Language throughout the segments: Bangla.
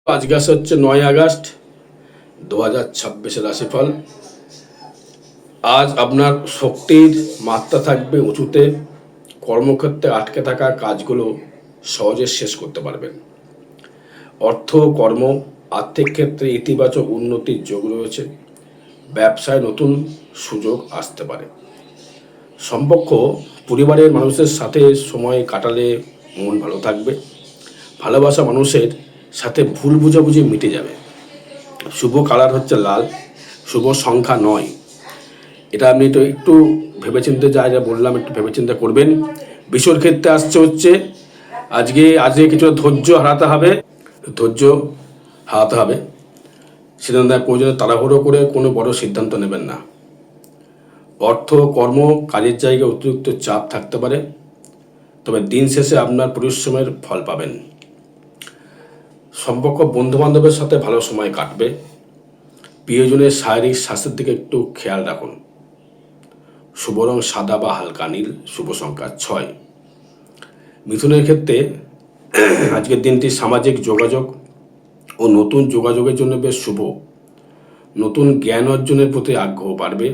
আজকে হচ্ছে 9 আগস্ট 2026 রাশিফল। আজ আপনার শক্তির মাত্রা থাকবে উঁচুতে। কর্মক্ষেত্রে আটকে থাকা কাজগুলো সহজে শেষ করতে পারবেন। অর্থ, কর্ম, আর্থিক ক্ষেত্রে ইতিবাচক উন্নতির যোগ রয়েছে। ব্যবসায় নতুন সুযোগ আসতে পারে। সম্পর্ক, পরিবারের মানুষের সাথে সময় কাটালে মন ভালো থাকবে। ভালোবাসা মানুষের সাথে ভুল বোঝাবুঝি মিটে যাবে। শুভ কালার হচ্ছে লাল, শুভ সংখ্যা 9। এটা আপনি তো একটু ভেবেচিন্তে যা বললাম একটু ভেবেচিন্তে করবেন। বিষয়ের ক্ষেত্রে আসছে হচ্ছে আজকে কিছু ধৈর্য হারাতে হবে। ধৈর্য হারাতে হবে। সিদ্ধান্ত প্রয়োজনে তাড়াহুড়ো করে কোনো বড় সিদ্ধান্ত নেবেন না। অর্থ, কর্ম, কাজের জায়গায় অতিরিক্ত চাপ থাকতে পারে, তবে দিন শেষে আপনার পরিশ্রমের ফল পাবেন। সম্পর্ক, বন্ধুবান্ধবের সাথে ভালো সময় কাটবে। প্রিয়জনের শারীরিক স্বাস্থ্যের দিকে একটু খেয়াল রাখুন। শুভ রং সাদা বা হালকা নীল, শুভ সংখ্যা 6। মিথুনের ক্ষেত্রে আজকের দিনটি সামাজিক যোগাযোগ ও নতুন যোগাযোগের জন্য বেশ শুভ। নতুন জ্ঞান অর্জনের প্রতি আগ্রহ বাড়বে।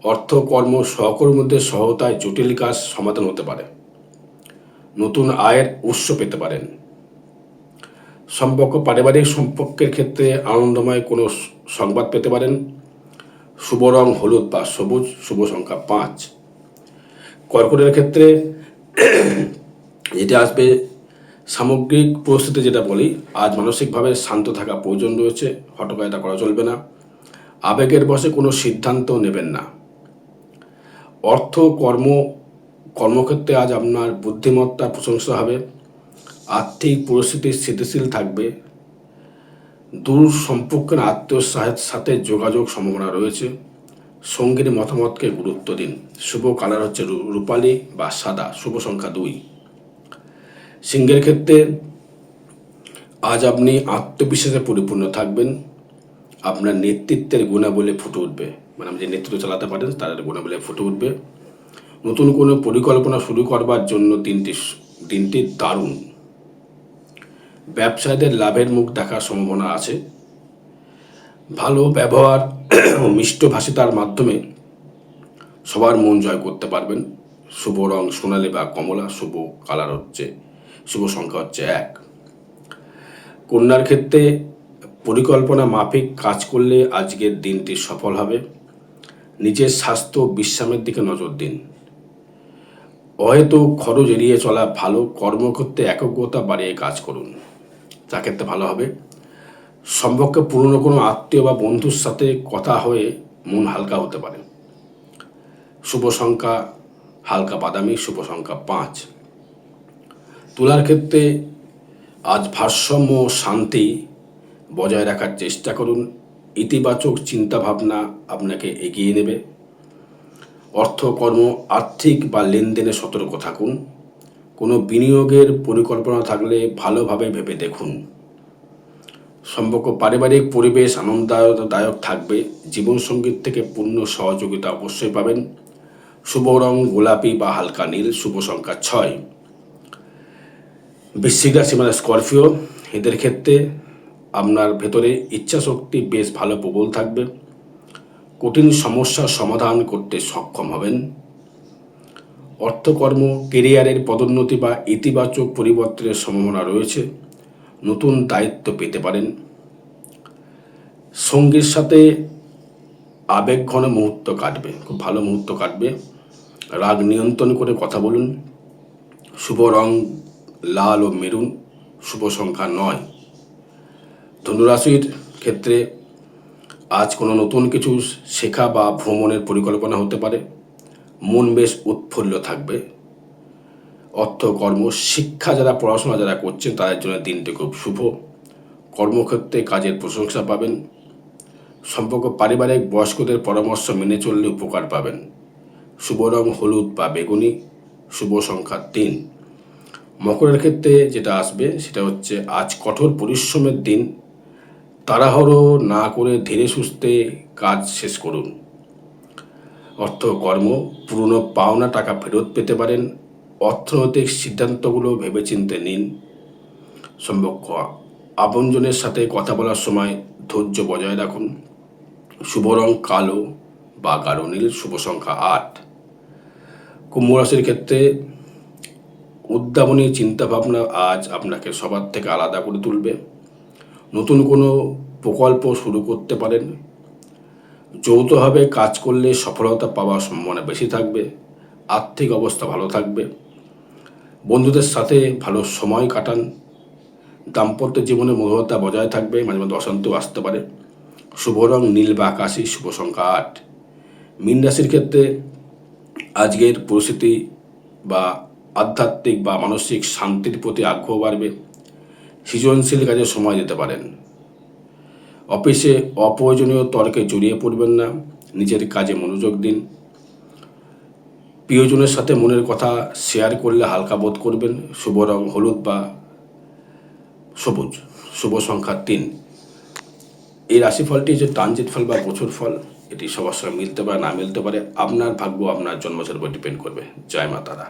অর্থ, কর্ম, সহকর্মীদের সহায়তায় জটিল কাজ সমাধান হতে পারে। নতুন আয়ের উৎস পেতে পারেন। সম্পর্ক, পারিবারিক সম্পর্কের ক্ষেত্রে আনন্দময় কোনো সংবাদ পেতে পারেন। শুভ রং হলুদ বা সবুজ, শুভ সংখ্যা 5। কর্কটের ক্ষেত্রে যেটা আসবে, সামগ্রিক পরিস্থিতি যেটা বলি, আজ মানসিকভাবে শান্ত থাকা প্রয়োজন রয়েছে। হটকারিতা করা চলবে না। আবেগের বশে কোনো সিদ্ধান্ত নেবেন না। অর্থ, কর্মক্ষেত্রে আজ আপনার বুদ্ধিমত্তা প্রশংসা হবে। আর্থিক পরিস্থিতি স্থিতিশীল থাকবে। দূর সম্পর্কের আত্মীয় সাথে যোগাযোগ সম্ভাবনা রয়েছে। সঙ্গীর মতামতকে গুরুত্ব দিন। শুভ কালার হচ্ছে রূপালী বা সাদা, শুভ সংখ্যা 2। সিংহের ক্ষেত্রে আজ আপনি আত্মবিশ্বাসে পরিপূর্ণ থাকবেন। আপনার নেতৃত্বের গুণাবলী ফুটে উঠবে, মানে আপনি যে নেতৃত্ব চালাতে পারেন তার গুণাবলী ফুটে উঠবে। নতুন কোনো পরিকল্পনা শুরু করবার জন্য দিনটি দারুণ। ব্যবসায়ীদের লাভের মুখ দেখার সম্ভাবনা আছে। ভালো ব্যবহার ও মিষ্টভাষিতার মাধ্যমে সবার মন জয় করতে পারবেন। শুভ রং সোনালী বা কমলা, শুভ সংখ্যা হচ্ছে 1। কন্যার ক্ষেত্রে পরিকল্পনা মাফিক কাজ করলে আজকের দিনটি সফল হবে। নিজের স্বাস্থ্য বিশ্রামের দিকে নজর দিন। হয়তো খরচ এড়িয়ে চলা ভালো। কর্মক্ষেত্রে একগ্রতা বাড়িয়ে কাজ করুন, যা ক্ষেত্রে ভালো হবে। সম্পর্কে পুরনো কোনো আত্মীয় বা বন্ধুর সাথে কথা হয়ে মন হালকা হতে পারে। শুভ সংখ্যা হালকা বাদামি, শুভ সংখ্যা 5। তুলার ক্ষেত্রে আজ ভারসাম্য ও শান্তি বজায় রাখার চেষ্টা করুন। ইতিবাচক চিন্তাভাবনা আপনাকে এগিয়ে নেবে। অর্থ, কর্ম, আর্থিক বা লেনদেনে সতর্ক থাকুন। কোনো বিনিয়োগের পরিকল্পনা থাকলে ভালোভাবে ভেবে দেখুন। সম্পর্ক, পারিবারিক পরিবেশ আনন্দদায়ক থাকবে। জীবনসঙ্গীর থেকে পূর্ণ সহযোগিতা অবশ্যই পাবেন। শুভ রং গোলাপি বা হালকা নীল, শুভ সংখ্যা 6। বৃশ্চিক রাশি মানে স্করপিও, এদের ক্ষেত্রে আপনার ভেতরে ইচ্ছাশক্তি বেশ ভালো প্রবল থাকবে। কঠিন সমস্যার সমাধান করতে সক্ষম হবেন। অর্থকর্ম, কেরিয়ারের পদোন্নতি বা ইতিবাচক পরিবর্তনের সম্ভাবনা রয়েছে। নতুন দায়িত্ব পেতে পারেন। সঙ্গীর সাথে আবেগঘন মুহূর্ত কাটবে, খুব ভালো মুহূর্ত কাটবে। রাগ নিয়ন্ত্রণ করে কথা বলুন। শুভ রং লাল ও মেরুন, শুভ সংখ্যা 9। ধনুরাশির ক্ষেত্রে আজ কোনো নতুন কিছু শেখা বা ভ্রমণের পরিকল্পনা হতে পারে। মন বেশ উৎফুল্ল থাকবে। অর্থ, কর্ম, শিক্ষা, পড়াশোনা যারা করছেন তাদের জন্য দিনটি খুব শুভ। কর্মক্ষেত্রে কাজের প্রশংসা পাবেন। সম্পর্ক, পারিবারিক বয়স্কদের পরামর্শ মেনে চললে উপকার পাবেন। শুভ রং হলুদ বা বেগুনি, শুভ সংখ্যা 3। মকরের ক্ষেত্রে যেটা আসবে সেটা হচ্ছে আজ কঠোর পরিশ্রমের দিন। তাড়াহুড়ো না করে ধীরে সুস্থে কাজ শেষ করুন। অর্থ, কর্ম, পুরনো পাওনা টাকা ফেরত পেতে পারেন। অর্থনৈতিক সিদ্ধান্তগুলো ভেবেচিন্তে নিন। সম্পর্ক, আপনজনের সাথে কথা বলার সময় ধৈর্য বজায় রাখুন। শুভ রং কালো বা গাঢ় নীল, শুভ সংখ্যা 8। কুম্ভ রাশির ক্ষেত্রে উদ্ভাবনী চিন্তাভাবনা আজ আপনাকে সবার থেকে আলাদা করে তুলবে। নতুন কোনো প্রকল্প শুরু করতে পারেন। যৌথভাবে কাজ করলে সফলতা পাওয়ার সম্ভাবনা বেশি থাকবে। আর্থিক অবস্থা ভালো থাকবে। বন্ধুদের সাথে ভালো সময় কাটান। দাম্পত্য জীবনে মধুরতা বজায় থাকবে, মাঝে মধ্যে অশান্তিও আসতে পারে। শুভ রং নীল বা আকাশী, শুভ সংখ্যা 8। মীন রাশির ক্ষেত্রে আজকের পরিস্থিতি বা আধ্যাত্মিক বা মানসিক শান্তির প্রতি আগ্রহ বাড়বে। সৃজনশীল কাজে সময় দিতে পারেন। অফিসে অপ্রয়োজনীয় তর্কে জড়িয়ে পড়বেন না, নিজের কাজে মনোযোগ দিন। প্রিয়জনের সাথে মনের কথা শেয়ার করলে হালকা বোধ করবেন। শুভ রং হলুদ বা সবুজ, শুভ সংখ্যা 3। এই রাশিফলটি যে ট্রানজিট ফল বা বছর ফল, এটি সবার সঙ্গে মিলতে পারে না মিলতে পারে। আপনার ভাগ্য আপনার জন্মছরের উপর ডিপেন্ড করবে। জয় মা তারা।